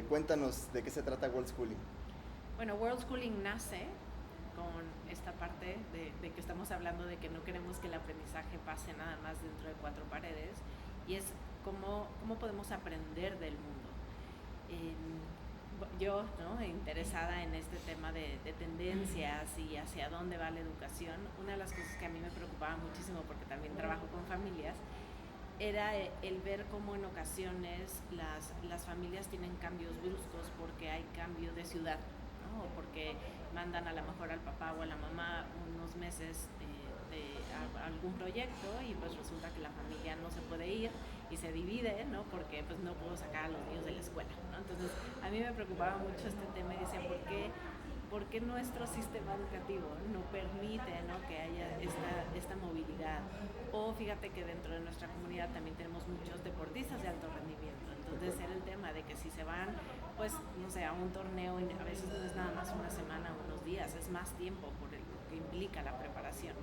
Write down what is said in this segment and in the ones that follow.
Cuéntanos de qué se trata World Schooling. Bueno, World Schooling nace con esta parte de que estamos hablando de que no queremos que el aprendizaje pase nada más dentro de cuatro paredes, y es cómo podemos aprender del mundo. Yo, ¿no?, interesada en este tema de tendencias y hacia dónde va la educación, una de las cosas que a mí me preocupaba muchísimo, porque también trabajo con familias, era el ver cómo en ocasiones las familias tienen cambios bruscos porque hay cambio de ciudad, ¿no? O porque mandan a lo mejor al papá o a la mamá unos meses a algún proyecto, y pues resulta que la familia no se puede ir y se divide, ¿no? Porque pues no puedo sacar a los niños de la escuela, ¿no? Entonces a mí me preocupaba mucho este tema y decía, ¿por qué nuestro sistema educativo no permite, ¿no?, que haya esta movilidad? O fíjate que dentro de nuestra comunidad también tenemos muchos deportistas de alto rendimiento. Entonces era el tema de que si se van, pues, no sé, a un torneo, y a veces no es nada más una semana o unos días, es más tiempo por lo que implica la preparación.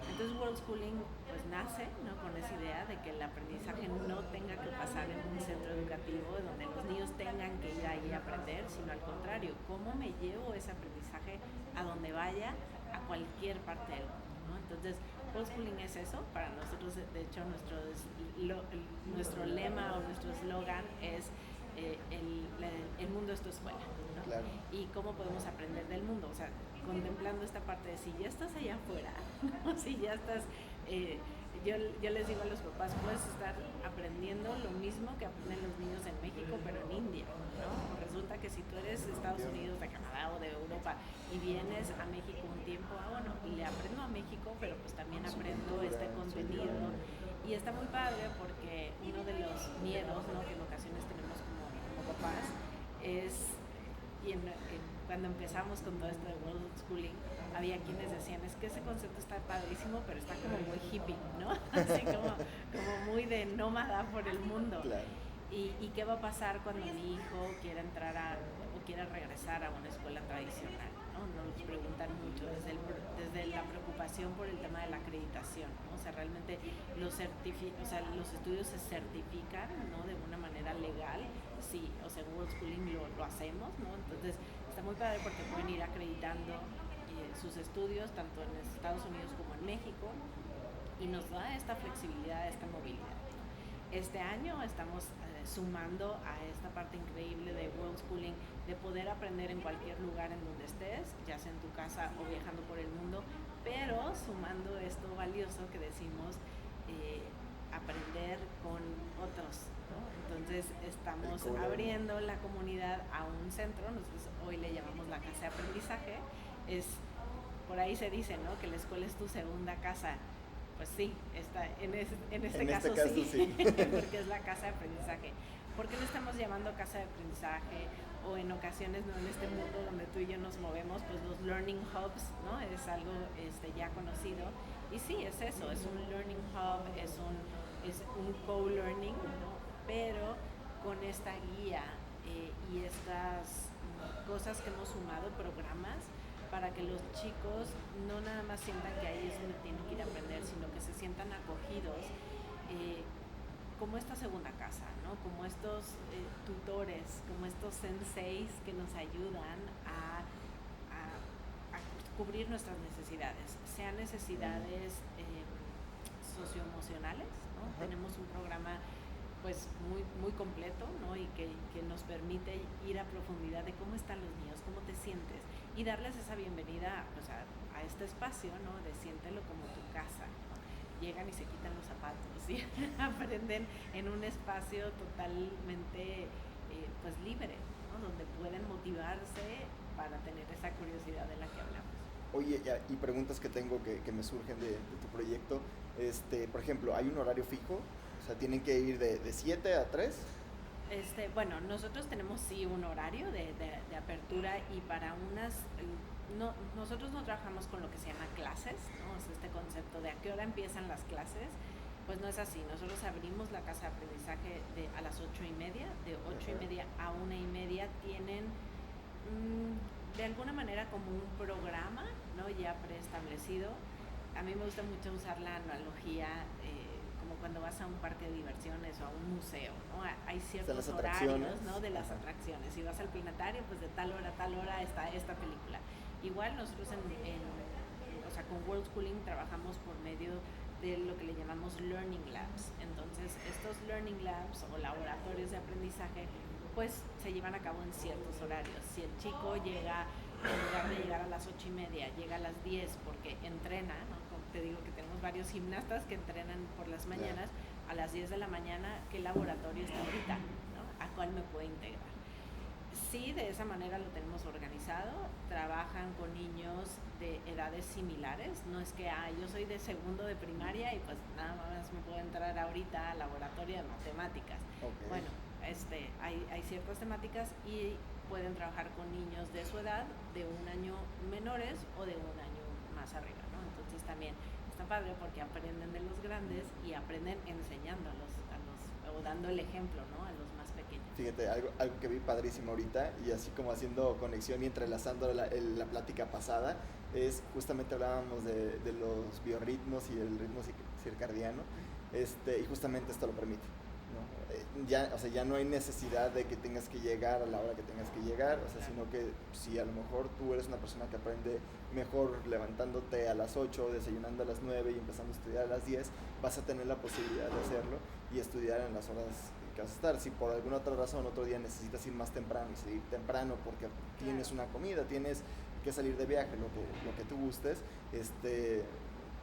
Entonces World Schooling pues nace, ¿no?, con esa idea de que el aprendizaje no tenga que pasar en un centro educativo donde los niños tengan que ir ahí a aprender, sino al contrario, ¿cómo me llevo ese aprendizaje a donde vaya, a cualquier parte del mundo, ¿no? Entonces World Schooling es eso. Para nosotros, de hecho, nuestro lema o nuestro eslogan es el mundo es tu escuela, ¿no? Claro. Y cómo podemos aprender del mundo, o sea, contemplando esta parte de si ya estás allá afuera, ¿no? Si ya estás, yo les digo a los papás, puedes estar aprendiendo lo mismo que aprenden los niños en México, pero en India, ¿no? Resulta que si tú eres de Estados Unidos, de Canadá o de Europa y vienes a México un tiempo, bueno, le aprendo a México, pero pues también aprendo este contenido. Y está muy padre porque uno de los miedos, ¿no?, que en ocasiones tenemos como papás es, cuando empezamos con todo esto de World Schooling, había quienes decían, es que ese concepto está padrísimo, pero está como muy hippie, ¿no? Así como muy de nómada por el mundo. Claro. ¿Y qué va a pasar cuando mi hijo quiera entrar o quiera regresar a una escuela tradicional, ¿no? Nos preguntan mucho desde la preocupación por el tema de la acreditación, ¿no? O sea, realmente los estudios se certifican, ¿no?, de una manera legal. Sí, o sea, World Schooling lo hacemos, ¿no? Entonces está muy padre porque pueden ir acreditando sus estudios tanto en Estados Unidos como en México, y nos da esta flexibilidad, esta movilidad. Este año estamos sumando a esta parte increíble de World Schooling, de poder aprender en cualquier lugar en donde estés, ya sea en tu casa o viajando por el mundo, pero sumando esto valioso que decimos, aprender con otros, ¿no? Entonces estamos abriendo la comunidad a un centro. Nosotros hoy le llamamos la casa de aprendizaje. Por ahí se dice, ¿no?, que la escuela es tu segunda casa. Pues sí, en este caso sí. Porque es la casa de aprendizaje. ¿Por qué le estamos llamando casa de aprendizaje? O en ocasiones, ¿no?, en este mundo donde tú y yo nos movemos, pues los learning hubs, ¿no?, es algo ya conocido. Y sí, es eso, es un learning hub, es un co-learning, ¿no?, pero con esta guía y estas cosas que hemos sumado, programas, para que los chicos no nada más sientan que ahí es donde tienen que ir a aprender, sino que se sientan acogidos como esta segunda casa, ¿no? Como estos tutores, como estos senseis que nos ayudan a cubrir nuestras necesidades, sean necesidades socioemocionales, ¿no? Tenemos un programa pues muy completo, ¿no?, y que nos permite ir a profundidad de cómo están los niños, cómo te sientes, y darles esa bienvenida pues a este espacio, ¿no?, de siéntelo como tu casa, ¿no? Llegan y se quitan los zapatos y aprenden en un espacio totalmente pues libre, ¿no?, donde pueden motivarse para tener esa curiosidad de la que hablamos. Oye, y preguntas que tengo que me surgen de tu proyecto. Por ejemplo, ¿hay un horario fijo? O sea, ¿tienen que ir de 7 a 3? Bueno, nosotros tenemos sí un horario de apertura, y para nosotros no trabajamos con lo que se llama clases, ¿no? O sea, este concepto de a qué hora empiezan las clases, pues no es así. Nosotros abrimos la casa de aprendizaje a las 8:30, de 8:30 a 1:30 tienen de alguna manera como un programa, ¿no?, ya preestablecido. A mí me gusta mucho usar la analogía como cuando vas a un parque de diversiones o a un museo, ¿no? Hay ciertos las horarios, ¿no? De las Ajá. atracciones. Si vas al planetario, pues de tal hora a tal hora está esta película. Igual nosotros o sea, con World Schooling trabajamos por medio de lo que le llamamos Learning Labs. Entonces, estos Learning Labs o laboratorios de aprendizaje, pues se llevan a cabo en ciertos horarios. Si el chico llega, en lugar de llegar a las 8:30, llega a las 10 porque entrena, ¿no? Como te digo que tenemos varios gimnastas que entrenan por las mañanas, a las 10 de la mañana, ¿qué laboratorio está ahorita? ¿No? ¿A cuál me puede integrar? Sí, de esa manera lo tenemos organizado. Trabajan con niños de edades similares. No es que yo soy de segundo de primaria y pues nada más me puedo entrar ahorita al laboratorio de matemáticas. Okay. Bueno, hay ciertas temáticas y pueden trabajar con niños de su edad, de un año menores o de un año más arriba, ¿no? Entonces también está padre porque aprenden de los grandes y aprenden enseñando o dando el ejemplo, ¿no? A los más pequeños. Fíjate, algo que vi padrísimo ahorita y así como haciendo conexión y entrelazando la plática pasada, es justamente hablábamos de los biorritmos y el ritmo circadiano, y justamente esto lo permite, ¿no? Ya no hay necesidad de que tengas que llegar a la hora que tengas que llegar, sino que si a lo mejor tú eres una persona que aprende mejor levantándote a las 8, desayunando a las 9 y empezando a estudiar a las 10, vas a tener la posibilidad de hacerlo y estudiar en las horas que vas a estar. Si por alguna otra razón otro día necesitas ir más temprano y salir temprano porque tienes una comida, tienes que salir de viaje, lo que tú gustes,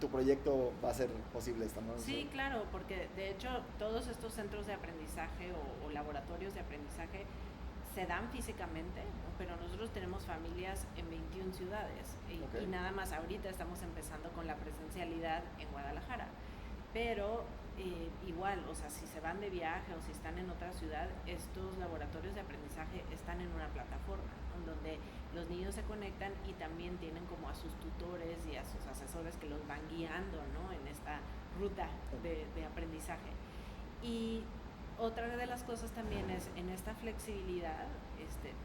tu proyecto va a ser posible esta noche. Sí, claro, porque de hecho todos estos centros de aprendizaje o laboratorios de aprendizaje se dan físicamente, ¿no? Pero nosotros tenemos familias en 21 ciudades y nada más ahorita estamos empezando con la presencialidad en Guadalajara, pero igual, o sea, si se van de viaje o si están en otra ciudad, estos laboratorios de aprendizaje están en una plataforma, ¿no? Donde los niños se conectan y también tienen como a sus tutores y a sus asesores que los van guiando, ¿no? En esta ruta de aprendizaje. Y otra de las cosas también es en esta flexibilidad,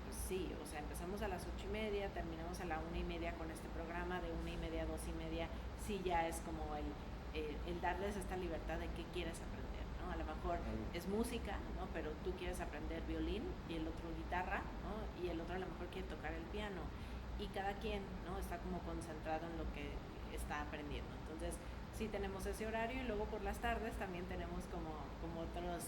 pues sí, o sea, empezamos a las 8:30, terminamos a la 1:30 con este programa, de 1:30 a 2:30, sí ya es como el darles esta libertad de qué quieres aprender, ¿no? A lo mejor es música, ¿no? Pero tú quieres aprender violín y el otro guitarra, ¿no? Y el otro a lo mejor quiere tocar el piano y cada quien, ¿no? Está como concentrado en lo que está aprendiendo. Entonces sí tenemos ese horario y luego por las tardes también tenemos como otros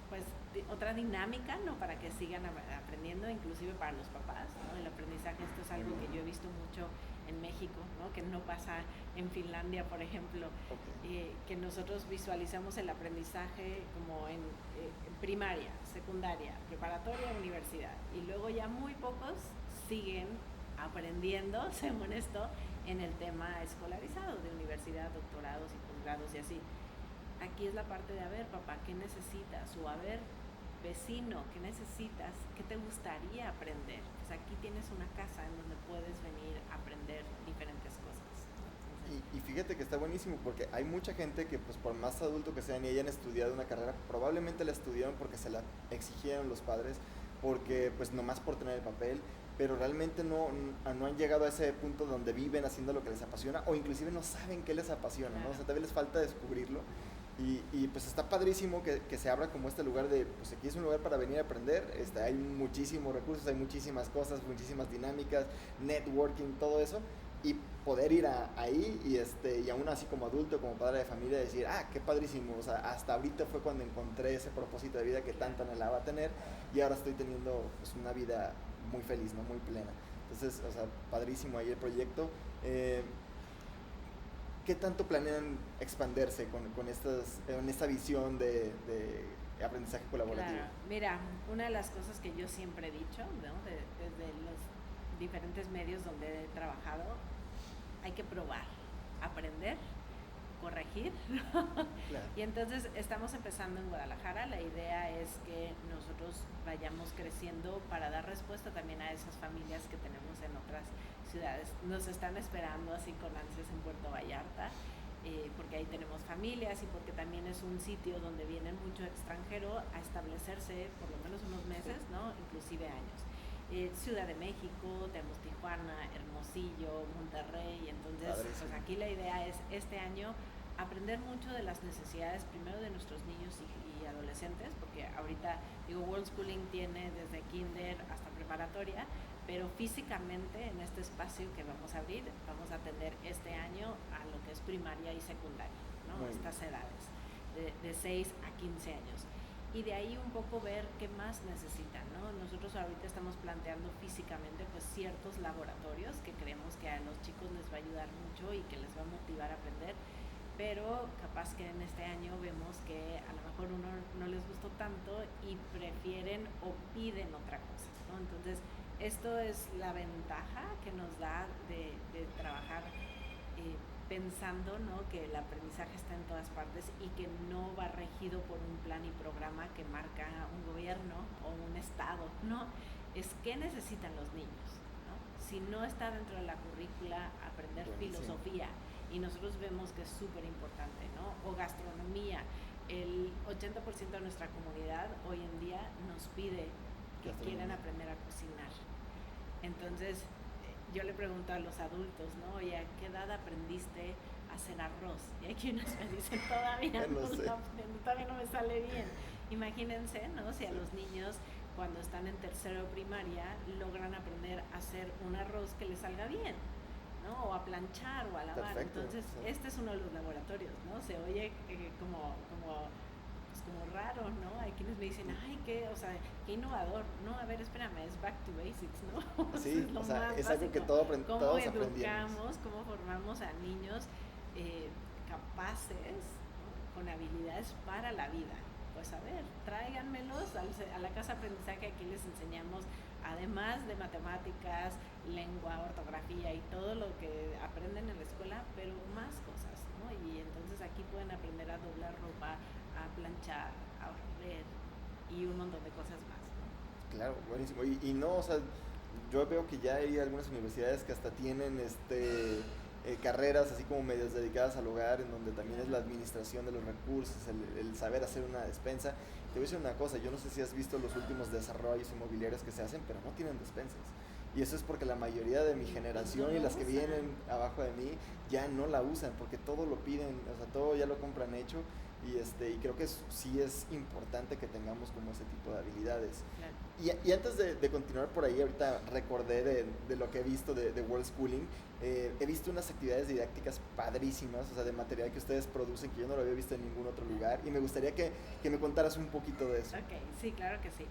pues otra dinámica, ¿no? Para que sigan aprendiendo, inclusive para los papás, ¿no? El aprendizaje, esto es algo que yo he visto mucho en México, ¿no? Que no pasa en Finlandia, por ejemplo, que nosotros visualizamos el aprendizaje como en primaria, secundaria, preparatoria, universidad, y luego ya muy pocos siguen aprendiendo, según esto, en el tema escolarizado de universidad, doctorados y posgrados y así. Aquí es la parte de, a ver, papá, ¿qué necesitas? O a ver, vecino, ¿qué necesitas? ¿Qué te gustaría aprender? Pues aquí tienes una casa en donde puedes venir a aprender diferentes cosas. Y fíjate que está buenísimo porque hay mucha gente que pues por más adulto que sean y hayan estudiado una carrera, probablemente la estudiaron porque se la exigieron los padres, porque pues nomás por tener el papel, pero realmente no han llegado a ese punto donde viven haciendo lo que les apasiona o inclusive no saben qué les apasiona, ¿no? O sea, todavía les falta descubrirlo. Y pues está padrísimo que se abra como este lugar de, pues aquí es un lugar para venir a aprender, hay muchísimos recursos, hay muchísimas cosas, muchísimas dinámicas, networking, todo eso, y poder ir ahí y aún así como adulto, como padre de familia, decir, qué padrísimo, o sea, hasta ahorita fue cuando encontré ese propósito de vida que tanto anhelaba tener y ahora estoy teniendo pues una vida muy feliz, ¿no? Muy plena. Entonces, o sea, padrísimo ahí el proyecto. ¿Qué tanto planean expandirse con esta visión de aprendizaje colaborativo? Claro, mira, una de las cosas que yo siempre he dicho, ¿no? Desde los diferentes medios donde he trabajado, hay que probar, aprender, corregir. Claro. Y entonces estamos empezando en Guadalajara. La idea es que nosotros vayamos creciendo para dar respuesta también a esas familias que tenemos en otras ciudades. Nos están esperando así con ansias en Puerto Vallarta, porque ahí tenemos familias y porque también es un sitio donde vienen mucho extranjero a establecerse por lo menos unos meses, ¿no? Inclusive años. Ciudad de México, tenemos Tijuana, Hermosillo, Monterrey, entonces pues aquí la idea es este año aprender mucho de las necesidades primero de nuestros niños y adolescentes, porque ahorita digo World Schooling tiene desde kinder hasta preparatoria, pero físicamente en este espacio que vamos a abrir vamos a atender este año a lo que es primaria y secundaria, ¿no? Estas edades de 6 a 15 años. Y de ahí un poco ver qué más necesitan, ¿no? Nosotros ahorita estamos planteando físicamente pues ciertos laboratorios que creemos que a los chicos les va a ayudar mucho y que les va a motivar a aprender, pero capaz que en este año vemos que a lo mejor uno no les gustó tanto y prefieren o piden otra cosa, ¿no? Entonces esto es la ventaja que nos da de trabajar pensando, ¿no?, que el aprendizaje está en todas partes y que no va regido por un plan y programa que marca un gobierno o un estado, ¿no? Es qué necesitan los niños, ¿no? Si no está dentro de la currícula aprender filosofía, y nosotros vemos que es súper importante, ¿no? O gastronomía. El 80% de nuestra comunidad hoy en día nos pide que quieren aprender a cocinar. Entonces, yo le pregunto a los adultos, ¿no? Oye, ¿a qué edad aprendiste a hacer arroz? Y hay quienes me dicen, todavía no me sale bien. Imagínense, ¿no? Si a los niños, cuando están en tercero de primaria, logran aprender a hacer un arroz que les salga bien, ¿no? O a planchar o a lavar. Perfecto, entonces, sí. Este es uno de los laboratorios, ¿no? Se oye como raro, ¿no? Hay quienes me dicen, ay, qué innovador. No, a ver, espérame, es back to basics, ¿no? Sí, o sea, es algo que todos aprendimos. ¿Cómo educamos, cómo formamos a niños capaces, ¿no?, con habilidades para la vida? Pues a ver, tráiganmelos a la casa de aprendizaje. Aquí les enseñamos, además de matemáticas, lengua, ortografía y todo lo que aprenden en la escuela, pero más cosas, ¿no? Y entonces aquí pueden aprender a doblar ropa, a planchar, a barrer y un montón de cosas más, ¿no? Claro, buenísimo. Y no, o sea, yo veo que ya hay algunas universidades que hasta tienen carreras así como medias dedicadas al hogar, en donde también es la administración de los recursos, el saber hacer una despensa. Te voy a decir una cosa, yo no sé si has visto los últimos desarrollos inmobiliarios que se hacen, pero no tienen despensas. Y eso es porque la mayoría de mi generación y las que vienen abajo de mí ya no la usan, porque todo lo piden, o sea, todo ya lo compran hecho. Y creo que sí es importante que tengamos como ese tipo de habilidades. Claro. Y antes de continuar por ahí, ahorita recordé de lo que he visto de World Schooling. He visto unas actividades didácticas padrísimas, o sea, de material que ustedes producen que yo no lo había visto en ningún otro lugar, y me gustaría que me contaras un poquito de eso. Ok, sí, claro que sí.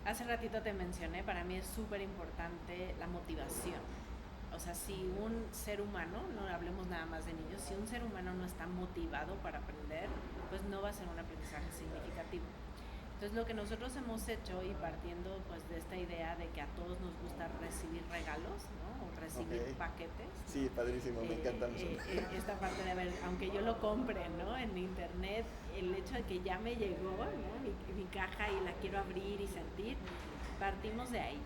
Hace ratito te mencioné, para mí es súper importante la motivación. O sea, si un ser humano, no hablemos nada más de niños, si un ser humano no está motivado para aprender, pues no va a ser un aprendizaje significativo. Entonces, lo que nosotros hemos hecho, y partiendo pues de esta idea de que a todos nos gusta recibir regalos, ¿no?, o recibir paquetes. Sí, padrísimo, me encantan eso. Esta parte de, a ver, aunque yo lo compre, ¿no?, en internet, el hecho de que ya me llegó, ¿no?, mi caja y la quiero abrir y sentir, partimos de ahí.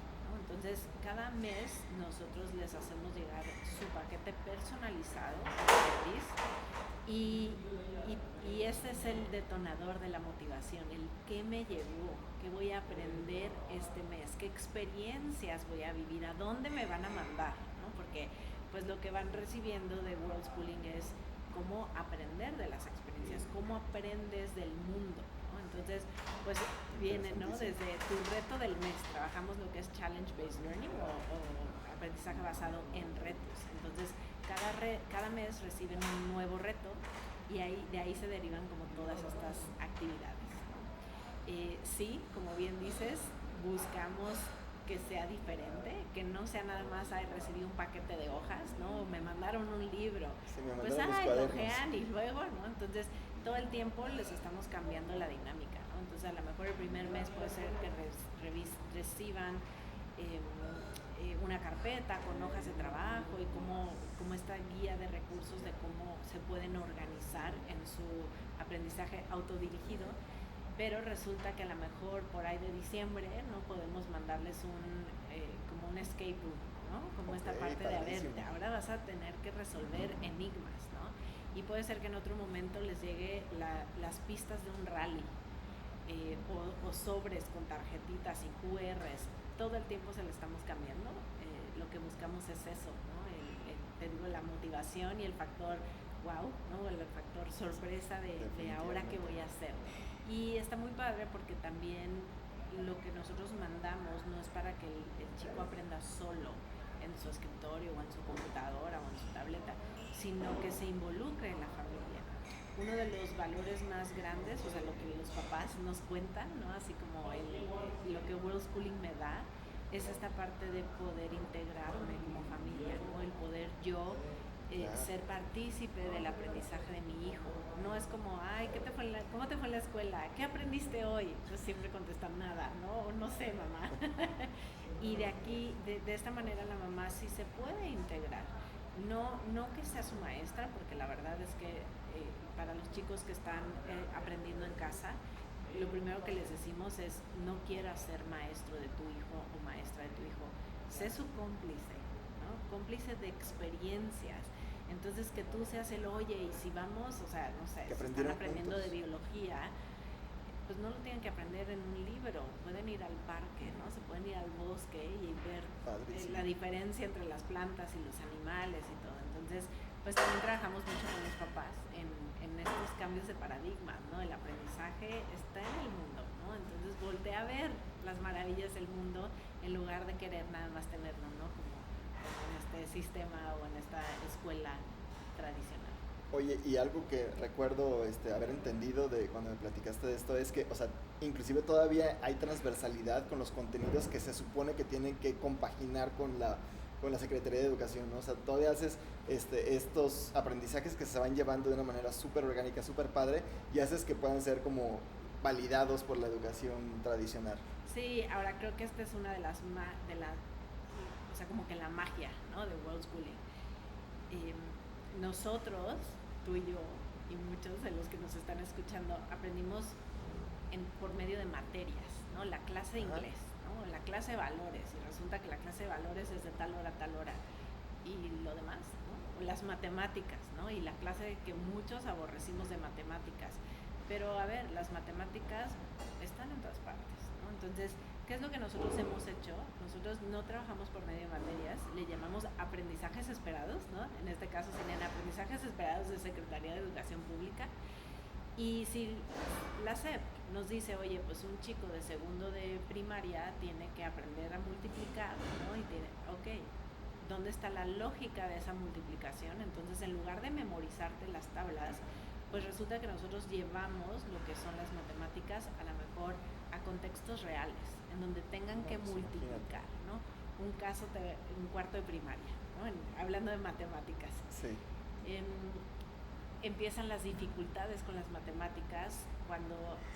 Entonces, cada mes nosotros les hacemos llegar su paquete personalizado, y ese es el detonador de la motivación, el qué me llevó, qué voy a aprender este mes, qué experiencias voy a vivir, a dónde me van a mandar, ¿no? Porque pues lo que van recibiendo de World Schooling es cómo aprender de las experiencias, cómo aprendes del mundo. Entonces, pues viene, ¿no?, desde tu reto del mes. Trabajamos lo que es Challenge-Based Learning o aprendizaje basado en retos. Entonces, cada mes reciben un nuevo reto y de ahí se derivan como todas estas actividades, ¿no? Sí, como bien dices, buscamos que sea diferente, que no sea nada más, recibí un paquete de hojas, ¿no? Me mandaron un libro. Sí, me mandaron lo ojean y luego, ¿no? Entonces, todo el tiempo les estamos cambiando la dinámica, ¿no? Entonces, a lo mejor el primer mes puede ser que reciban una carpeta con hojas de trabajo y como esta guía de recursos de cómo se pueden organizar en su aprendizaje autodirigido, pero resulta que a lo mejor por ahí de diciembre no podemos mandarles como un escape room, ¿no? Como esta parte padrísimo. De, a ver, ahora vas a tener que resolver enigmas, ¿no? Y puede ser que en otro momento les llegue las pistas de un rally, o sobres con tarjetitas y QRs. Todo el tiempo se le estamos cambiando. Lo que buscamos es eso, ¿no? Te digo, la motivación y el factor wow, ¿no? El factor sorpresa de ahora qué voy a hacer. Y está muy padre porque también lo que nosotros mandamos no es para que el chico aprenda solo en su escritorio o en su computadora o en su tableta, sino que se involucre en la familia. Uno de los valores más grandes, o sea, lo que los papás nos cuentan, ¿no? Así como lo que World Schooling me da, es esta parte de poder integrarme como familia, ¿no? El poder yo ser partícipe del aprendizaje de mi hijo. No es como, ay, ¿cómo te fue en la escuela? ¿Qué aprendiste hoy? Yo siempre contesto nada, ¿no? No sé, mamá. Y de aquí, de esta manera, la mamá sí se puede integrar. No que sea su maestra, porque la verdad es que para los chicos que están aprendiendo en casa, lo primero que les decimos es: no quieras ser maestro de tu hijo o maestra de tu hijo, sé su cómplice, ¿no? Cómplice de experiencias. Entonces, que tú seas el oye, y si vamos, o sea, no sé, si están aprendiendo juntos de biología, pues no lo tienen que aprender en un libro, pueden ir al parque, ¿no? Se pueden ir al bosque y ver la diferencia entre las plantas y los animales y todo. Entonces, pues también trabajamos mucho con los papás en estos cambios de paradigma, ¿no? El aprendizaje está en el mundo, ¿no? Entonces voltea a ver las maravillas del mundo en lugar de querer nada más tenerlo, ¿no? Como en este sistema o en esta escuela tradicional. Oye, y algo que recuerdo haber entendido de cuando me platicaste de esto es que, o sea, inclusive todavía hay transversalidad con los contenidos que se supone que tienen que compaginar con la Secretaría de Educación, ¿no? O sea, todavía haces estos aprendizajes que se van llevando de una manera súper orgánica, súper padre, y haces que puedan ser como validados por la educación tradicional. Sí, ahora creo que esta es una de las o sea, como que la magia, ¿no? De World Schooling. Nosotros, tú y yo, y muchos de los que nos están escuchando, aprendimos por medio de materias, ¿no? La clase de inglés, ¿no? La clase de valores, y resulta que la clase de valores es de tal hora a tal hora, y lo demás, ¿no? Las matemáticas, ¿no? Y la clase que muchos aborrecimos de matemáticas. Pero a ver, las matemáticas están en todas partes, ¿no? Entonces, ¿qué es lo que nosotros hemos hecho? Nosotros no trabajamos por medio de materias, le llamamos aprendizajes esperados, ¿no? En este caso serían aprendizajes esperados de Secretaría de Educación Pública. Y si la SEP nos dice, oye, pues un chico de segundo de primaria tiene que aprender a multiplicar, ¿no? Y tiene, ok, ¿dónde está la lógica de esa multiplicación? Entonces, en lugar de memorizarte las tablas, pues resulta que nosotros llevamos lo que son las matemáticas a lo mejor a contextos reales, en donde tengan que multiplicar, ¿no? Un caso un cuarto de primaria, ¿no? Hablando de matemáticas. Sí. Empiezan las dificultades con las matemáticas cuando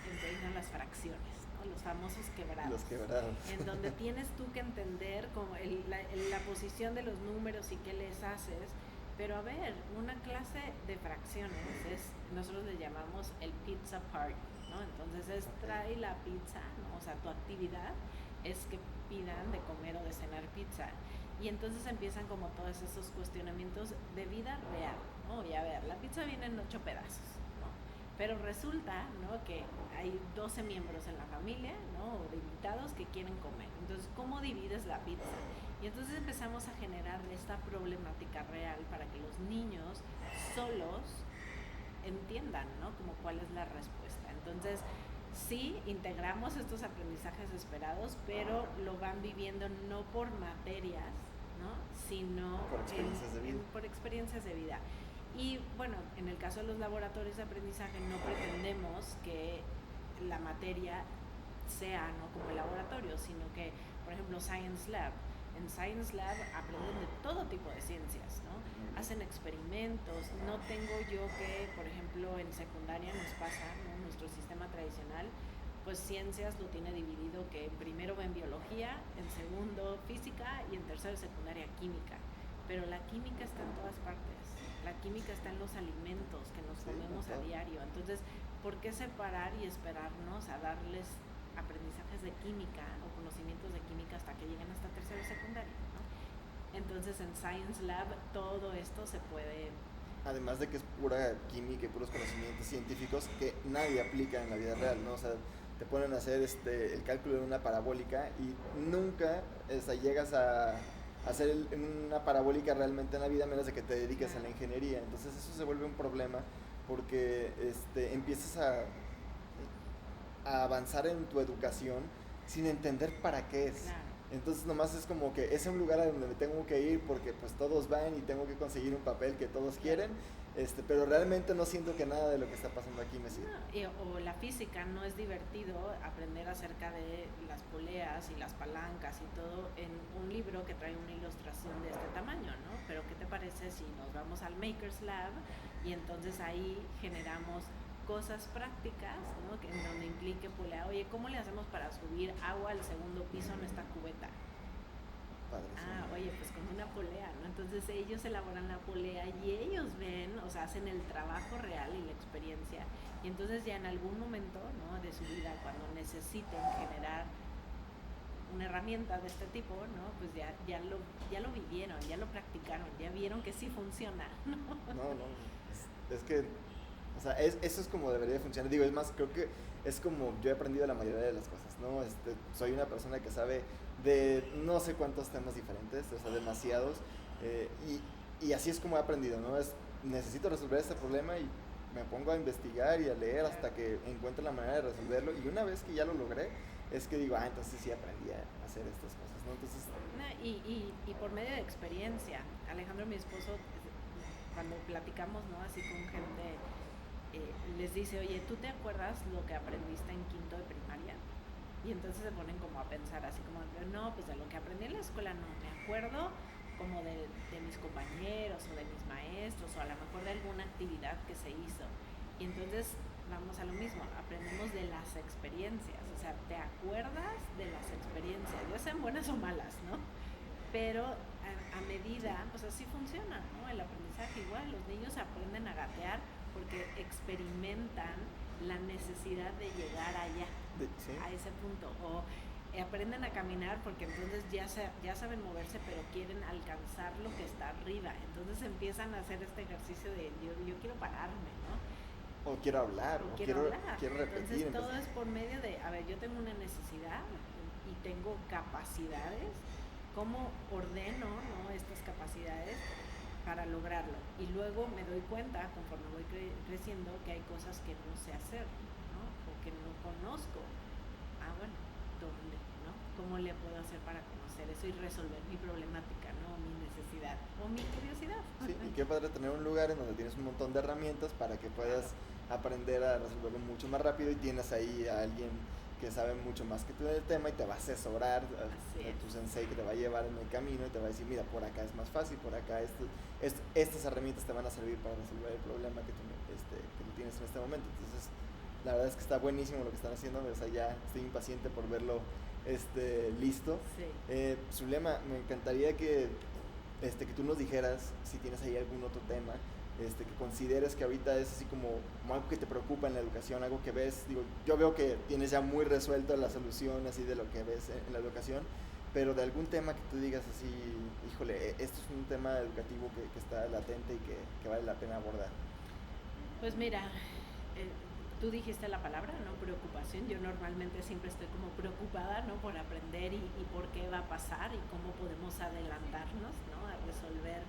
empiezan las fracciones, ¿no? Los famosos quebrados. Los quebrados. En donde tienes tú que entender como la posición de los números y qué les haces. Pero a ver, una clase de fracciones nosotros le llamamos el pizza party, ¿no? Entonces trae la pizza, ¿no? O sea, tu actividad es que pidan de comer o de cenar pizza. Y entonces empiezan como todos esos cuestionamientos de vida real, ¿no? Y a ver, la pizza viene en 8 pedazos, ¿no? Pero resulta, ¿no?, que hay 12 miembros en la familia, ¿no?, o de invitados que quieren comer. Entonces, ¿cómo divides la pizza? Y entonces empezamos a generar esta problemática real para que los niños solos entiendan, ¿no?, como cuál es la respuesta. Entonces, sí, integramos estos aprendizajes esperados, pero lo van viviendo no por materias, ¿no?, sino por experiencias de vida. Y bueno, en el caso de los laboratorios de aprendizaje no pretendemos que la materia sea, ¿no?, como el laboratorio, sino que, por ejemplo, Science Lab. En Science Lab aprenden de todo tipo de ciencias, ¿no? Hacen experimentos. No tengo yo que, por ejemplo, en secundaria nos pasa, ¿no?, nuestro sistema tradicional, pues ciencias lo tiene dividido, que primero ven biología, en segundo física y en tercero secundaria química. Pero la química está en todas partes. La química está en los alimentos que nos comemos a diario. Entonces, ¿por qué separar y esperarnos a darles aprendizajes de química o conocimientos de química hasta que lleguen hasta tercero y secundaria, ¿no? Entonces, en Science Lab todo esto se puede... Además de que es pura química y puros conocimientos científicos que nadie aplica en la vida real, ¿no? O sea, te ponen a hacer el cálculo de una parabólica y nunca llegas a hacer una parabólica realmente en la vida, a menos de que te dediques a la Claro. ingeniería. Entonces eso se vuelve un problema porque empiezas a avanzar en tu educación sin entender para qué es. Claro. Entonces nomás es como que es un lugar a donde me tengo que ir porque pues todos van y tengo que conseguir un papel que todos Claro. quieren, pero realmente no siento que nada de lo que está pasando aquí me sirve. O la física, no es divertido aprender acerca de las poleas y las palancas y todo en un libro que trae una ilustración de este tamaño, ¿no? Pero ¿qué te parece si nos vamos al Maker's Lab y entonces ahí generamos cosas prácticas, ¿no? En donde implique polea? Oye, ¿cómo le hacemos para subir agua al segundo piso en esta cubeta? Padrísimo. Oye, pues con una polea, ¿no? Entonces ellos elaboran la polea y ellos ven, o sea, hacen el trabajo real y la experiencia. Y entonces ya en algún momento, ¿no?, de su vida, cuando necesiten generar una herramienta de este tipo, ¿no?, pues ya lo vivieron, ya lo practicaron, ya vieron que sí funciona, ¿no? No, es que, o sea, eso es como debería de funcionar. Digo, es más, creo que es como yo he aprendido la mayoría de las cosas, ¿no? Soy una persona que sabe de no sé cuántos temas diferentes, o sea, demasiados, y así es como he aprendido, ¿no? Necesito resolver este problema y me pongo a investigar y a leer hasta que encuentre la manera de resolverlo, y una vez que ya lo logré, es que digo, entonces sí aprendí a hacer estas cosas, ¿no? Entonces, Y por medio de experiencia, Alejandro, mi esposo, cuando platicamos, ¿no?, así con gente, les dice, oye, ¿tú te acuerdas lo que aprendiste en quinto de primaria? Y entonces se ponen como a pensar así como, no, pues de lo que aprendí en la escuela no me acuerdo, como de mis compañeros o de mis maestros o a lo mejor de alguna actividad que se hizo. Y entonces vamos a lo mismo, aprendemos de las experiencias, o sea, te acuerdas de las experiencias, ya sean buenas o malas, ¿no? Pero a medida, pues así funciona, ¿no? El aprendizaje igual, los niños aprenden a gatear porque experimentan la necesidad de llegar allá, ¿sí? a ese punto, o aprenden a caminar porque entonces ya saben moverse, pero quieren alcanzar lo que está arriba, entonces empiezan a hacer este ejercicio de yo quiero pararme, ¿no? O quiero hablar, o quiero repetir. Entonces todo es por medio de, a ver, yo tengo una necesidad y tengo capacidades, ¿cómo ordeno, ¿no?, estas capacidades para lograrlo? Y luego me doy cuenta, conforme voy creciendo, que hay cosas que no sé hacer, ¿no?, o que no conozco. Bueno, ¿dónde, no? ¿Cómo le puedo hacer para conocer eso y resolver mi problemática, ¿no?, mi necesidad o mi curiosidad? Sí, y qué padre tener un lugar en donde tienes un montón de herramientas para que puedas aprender a resolverlo mucho más rápido, y tienes ahí a alguien que sabe mucho más que tú del tema y te va a asesorar, a tu sensei que te va a llevar en el camino y te va a decir, mira, por acá es más fácil, por acá estas herramientas te van a servir para resolver el problema que tú tienes en este momento. Entonces, la verdad es que está buenísimo lo que están haciendo, o sea, ya estoy impaciente por verlo listo. Sí. Zulema, me encantaría que tú nos dijeras si tienes ahí algún otro tema que consideres que ahorita es así como algo que te preocupa en la educación, algo que ves. Digo, yo veo que tienes ya muy resuelta la solución así de lo que ves en la educación, pero de algún tema que tú digas así, híjole, esto es un tema educativo que está latente y que vale la pena abordar. Pues mira, tú dijiste la palabra, ¿no?, preocupación. Yo normalmente siempre estoy como preocupada, ¿no?, por aprender y por qué va a pasar y cómo podemos adelantarnos, ¿no?, a resolver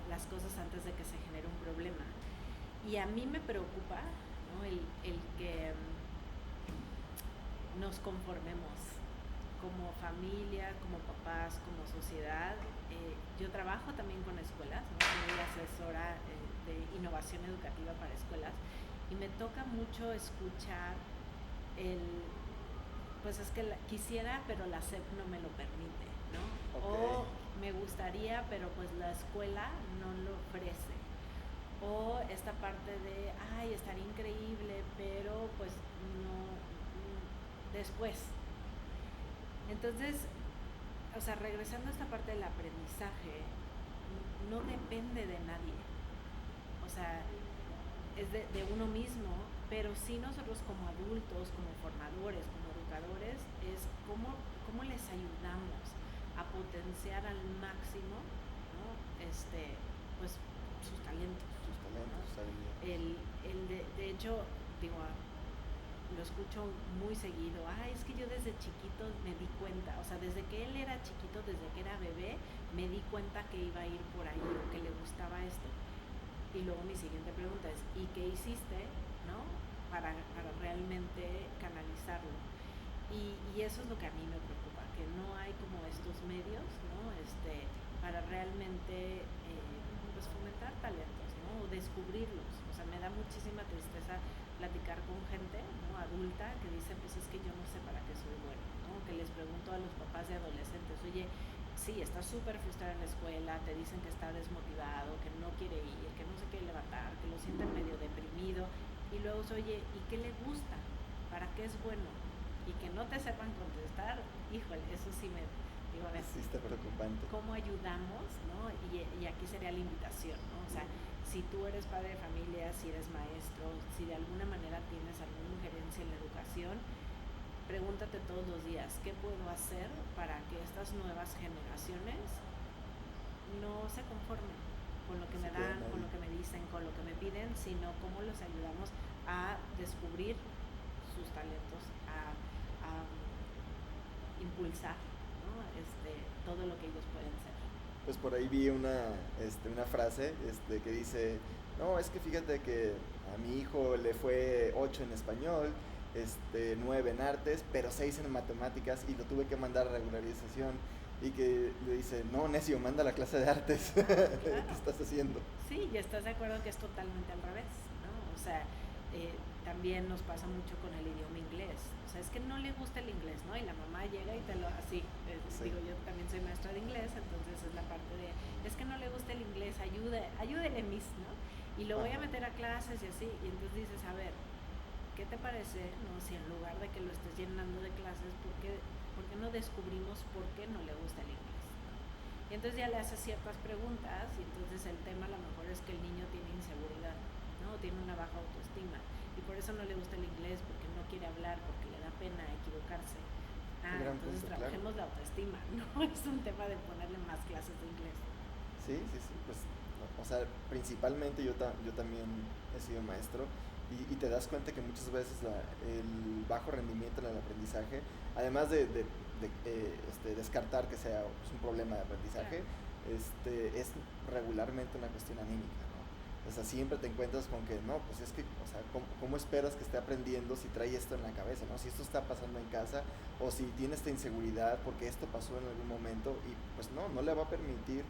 las cosas antes de que se genere un problema. Y a mí me preocupa, ¿no?, el que nos conformemos como familia, como papás, como sociedad. Yo trabajo también con escuelas, ¿no?, soy asesora de innovación educativa para escuelas, y me toca mucho escuchar pues es que quisiera, pero la SEP no me lo permite, ¿no? Okay. O me gustaría, pero pues la escuela no lo ofrece. O esta parte de, estaría increíble, pero pues no, después. Entonces, o sea, regresando a esta parte del aprendizaje, no depende de nadie. O sea, es de uno mismo, pero sí nosotros como adultos, como formadores, como educadores, es cómo les ayudamos a potenciar al máximo, ¿no?, pues sus talentos. Sus talentos, ¿no? De hecho, digo, lo escucho muy seguido, es que yo desde chiquito me di cuenta, o sea, desde que él era chiquito, desde que era bebé, me di cuenta que iba a ir por ahí o que le gustaba esto. Y luego mi siguiente pregunta es, ¿y qué hiciste, no? Para realmente canalizarlo. Y eso es lo que a mí me preocupa, que no hay como estos medios, ¿no? Para realmente pues fomentar talentos, ¿no? O descubrirlos. O sea, me da muchísima tristeza platicar con gente, ¿no? Adulta que dice, pues es que yo no sé para qué soy bueno, ¿no? Que les pregunto a los papás de adolescentes, oye, sí, estás súper frustrado en la escuela, te dicen que está desmotivado, que no quiere ir, que no se quiere levantar, que lo sienten medio deprimido, y luego oye, ¿y qué le gusta? ¿Para qué es bueno? Y que no te sepan contestar, híjole, eso sí me digo, a ver, sí está preocupante. ¿Cómo ayudamos? ¿No? Y aquí sería la invitación, ¿no? O sea, si tú eres padre de familia, si eres maestro, si de alguna manera tienes alguna injerencia en la educación, pregúntate todos los días, ¿qué puedo hacer para que estas nuevas generaciones no se conformen con lo que me dan, con lo que me dicen, con lo que me piden, sino cómo los ayudamos a descubrir sus talentos, a impulsar, ¿no? Todo lo que ellos pueden ser. Pues por ahí vi una frase que dice, no, es que fíjate que a mi hijo le fue 8 en español, 9 en artes, pero 6 en matemáticas y lo tuve que mandar a regularización. Y que le dice, no, necio, manda a la clase de artes. Claro. ¿Qué estás haciendo? Sí, y estás de acuerdo que es totalmente al revés, ¿no? O sea, también nos pasa mucho con el idioma inglés. O sea, es que no le gusta el inglés, ¿no? Y la mamá llega y te lo así. Sí. Digo, yo también soy maestra de inglés, entonces es la parte de, es que no le gusta el inglés, ayúdele, miss, ¿no? Y lo voy a meter a clases y así. Y entonces dices, a ver, ¿qué te parece, no? Si en lugar de que lo estés llenando de clases, ¿por qué no descubrimos por qué no le gusta el inglés? Y entonces ya le haces ciertas preguntas y entonces el tema a lo mejor es que el niño tiene inseguridad, ¿no? Tiene una baja autoestima y por eso no le gusta el inglés, porque no quiere hablar, porque le da pena equivocarse. Entonces punto, trabajemos claro. la autoestima, no es un tema de ponerle más clases de inglés. Sí, pues, o sea, principalmente yo también he sido maestro y te das cuenta que muchas veces el bajo rendimiento en el aprendizaje, además de descartar que sea pues, un problema de aprendizaje, claro. Es regularmente una cuestión anímica, ¿no? O sea, siempre te encuentras con que, no, pues es que, o sea, ¿cómo esperas que esté aprendiendo si trae esto en la cabeza, ¿no? Si esto está pasando en casa o si tiene esta inseguridad porque esto pasó en algún momento y pues no le va a permitir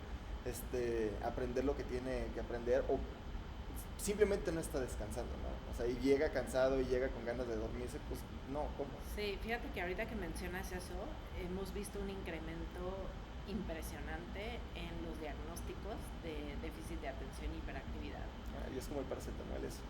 aprender lo que tiene que aprender o simplemente no está descansando, ¿no? O sea, y llega cansado y llega con ganas de dormirse, pues no, ¿cómo? Sí, fíjate que ahorita que mencionas eso, hemos visto un incremento impresionante en los diagnósticos de déficit de atención y hiperactividad. Y es como el paracetamol eso.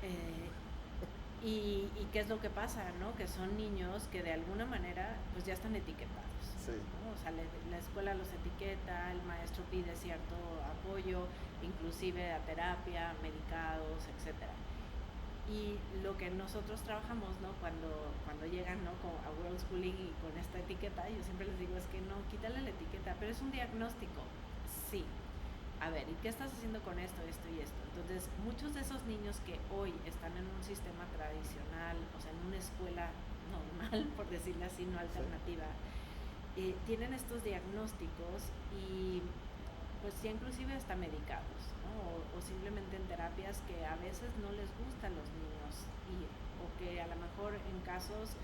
¿Y qué es lo que pasa, no? Que son niños que de alguna manera pues ya están etiquetados. Sí. ¿no? O sea, la escuela los etiqueta, el maestro pide cierto apoyo, inclusive a terapia, medicados, etcétera. Y lo que nosotros trabajamos, ¿no? Cuando llegan, ¿no? a World Schooling y con esta etiqueta, yo siempre les digo, es que no, quítale la etiqueta, pero es un diagnóstico. Sí. A ver, ¿y qué estás haciendo con esto, esto y esto? Entonces, muchos de esos niños que hoy están en un sistema tradicional, o sea, en una escuela normal, por decirlo así, no alternativa, tienen estos diagnósticos y pues ya inclusive hasta medicados, ¿no? O simplemente en terapias que a veces no les gusta a los niños ir, o que a lo mejor en casos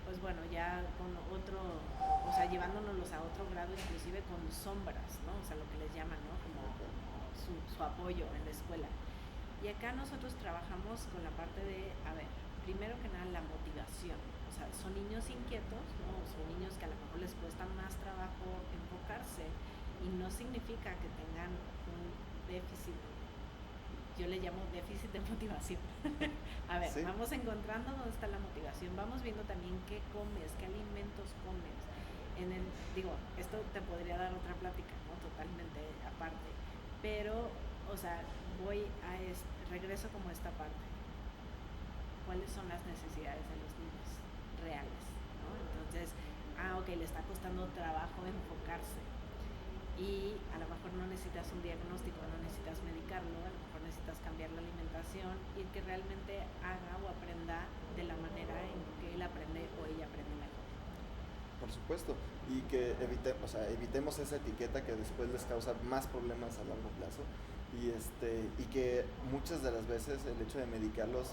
pues bueno, ya con otro, o sea, llevándonos a otro grado, inclusive con sombras, ¿no? O sea, lo que les llaman, ¿no? Como su apoyo en la escuela. Y acá nosotros trabajamos con la parte de, a ver, primero que nada la motivación. O sea, son niños inquietos, ¿no? Son niños que a lo mejor les cuesta más trabajo enfocarse y no significa que tengan un déficit. Yo le llamo déficit de motivación. A ver, ¿sí? Vamos encontrando dónde está la motivación, vamos viendo también qué comes, qué alimentos comes. Esto te podría dar otra plática, ¿no? Totalmente aparte. Pero, o sea, regreso como a esta parte. ¿Cuáles son las necesidades de los niños reales? ¿no? Entonces, ok, le está costando trabajo enfocarse. Y a lo mejor no necesitas un diagnóstico, no necesitas medicarlo, a lo mejor necesitas cambiar la alimentación y que realmente haga o aprenda de la manera en que él aprende o ella aprende mejor. Por supuesto, y que evitemos esa etiqueta que después les causa más problemas a largo plazo y que muchas de las veces el hecho de medicarlos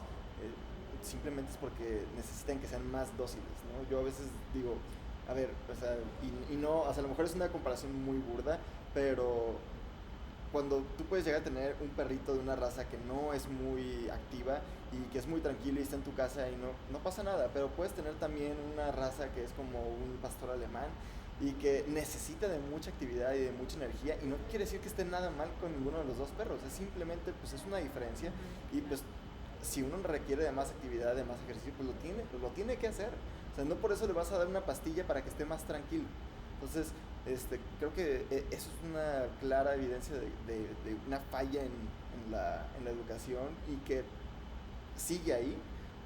simplemente es porque necesitan que sean más dóciles, ¿no? Yo a veces digo, a ver, y no, a lo mejor es una comparación muy burda, pero cuando tú puedes llegar a tener un perrito de una raza que no es muy activa y que es muy tranquilo y está en tu casa y no pasa nada, pero puedes tener también una raza que es como un pastor alemán y que necesita de mucha actividad y de mucha energía, y no quiere decir que esté nada mal con ninguno de los dos perros, es simplemente pues es una diferencia, y pues si uno requiere de más actividad, de más ejercicio, pues lo tiene que hacer. O sea, no por eso le vas a dar una pastilla para que esté más tranquilo. Entonces, creo que eso es una clara evidencia de una falla en la educación, y que sigue ahí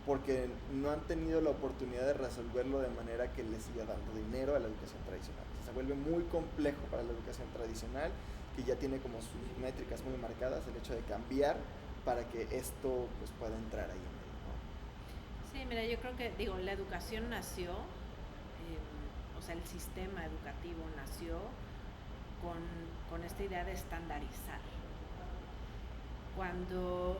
porque no han tenido la oportunidad de resolverlo de manera que les siga dando dinero a la educación tradicional. O sea, se vuelve muy complejo para la educación tradicional, que ya tiene como sus métricas muy marcadas, el hecho de cambiar para que esto pues pueda entrar ahí en medio, ¿no? Sí, mira, yo creo que, la educación nació, o sea, el sistema educativo nació con esta idea de estandarizar. Cuando,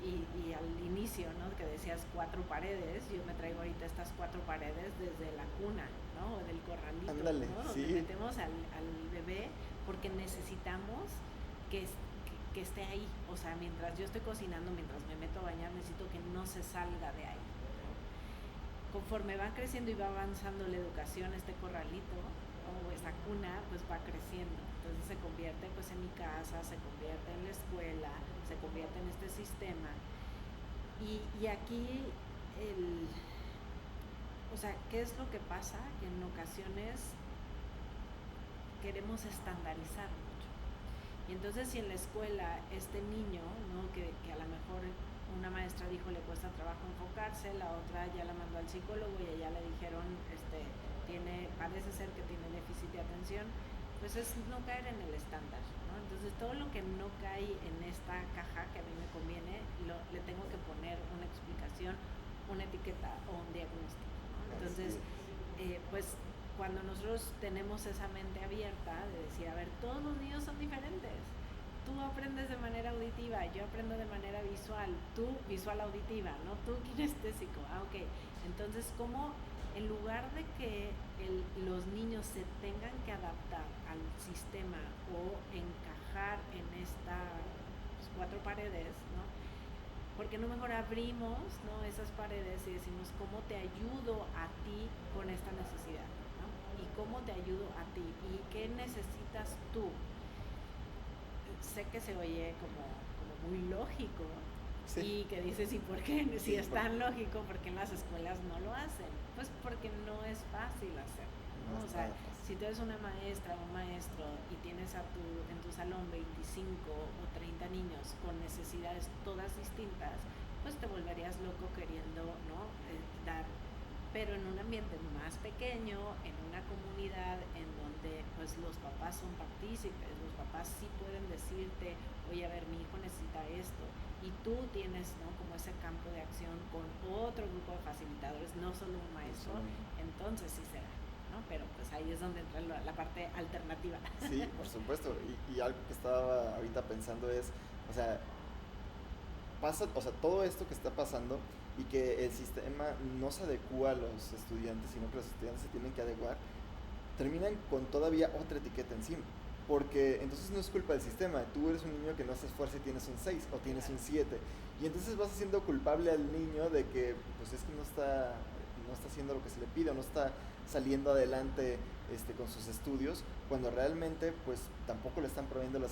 y al inicio, ¿no?, que decías 4 paredes, yo me traigo ahorita estas 4 paredes desde la cuna, ¿no?, o del corralito. Ándale, ¿no? sí. Donde metemos al bebé porque necesitamos que esté ahí. O sea, mientras yo estoy cocinando, mientras me meto a bañar, necesito que no se salga de ahí, ¿no? Conforme va creciendo y va avanzando la educación, este corralito, ¿no?, o esa cuna, pues va creciendo. Entonces se convierte pues en mi casa, se convierte en la escuela, se convierte en este sistema. Y aquí o sea, ¿qué es lo que pasa? Que en ocasiones queremos estandarizar mucho. Y entonces si en la escuela este niño, ¿no?, que a lo mejor una maestra dijo le cuesta trabajo enfocarse, la otra ya la mandó al psicólogo y ella le dijeron parece ser que tiene déficit de atención, pues es no caer en el estándar, ¿no? Entonces todo lo que no cae en esta caja que a mí me conviene, le tengo que poner una explicación, una etiqueta o un diagnóstico, ¿no? Entonces, pues cuando nosotros tenemos esa mente abierta de decir, a ver, todos los niños son diferentes. Tú aprendes de manera auditiva, yo aprendo de manera visual, tú visual auditiva, ¿no? Tú kinestésico. Ok. Entonces, ¿cómo en lugar de que los niños se tengan que adaptar al sistema o encajar en estas 4 paredes, ¿no? ¿Por qué no mejor abrimos, ¿no?, esas paredes y decimos cómo te ayudo a ti con esta necesidad, ¿no? Y cómo te ayudo a ti y qué necesitas tú? Sé que se oye como muy lógico, sí. Y que dices, ¿y por qué? Si es tan lógico, ¿por qué en las escuelas no lo hacen? Pues porque no es fácil hacerlo, ¿no? O sea, si tú eres una maestra o un maestro y tienes en tu salón 25 o 30 niños con necesidades todas distintas, pues te volverías loco queriendo, ¿no?, dar. Pero en un ambiente más pequeño, en una comunidad en donde pues los papás son partícipes, los papás sí pueden decirte, oye, a ver, mi hijo necesita esto, y tú tienes, ¿no?, como ese campo de acción con otro grupo de facilitadores, no solo un maestro, entonces sí será, ¿no? Pero pues ahí es donde entra la parte alternativa. Sí, por supuesto, y algo que estaba ahorita pensando es, o sea, todo esto que está pasando y que el sistema no se adecua a los estudiantes, sino que los estudiantes se tienen que adecuar, terminan con todavía otra etiqueta encima. Porque entonces no es culpa del sistema, tú eres un niño que no se esfuerza y tienes un 6 o tienes un 7, y entonces vas haciendo culpable al niño de que pues es que no está haciendo lo que se le pide, o no está saliendo adelante con sus estudios, cuando realmente pues tampoco le están proveyendo las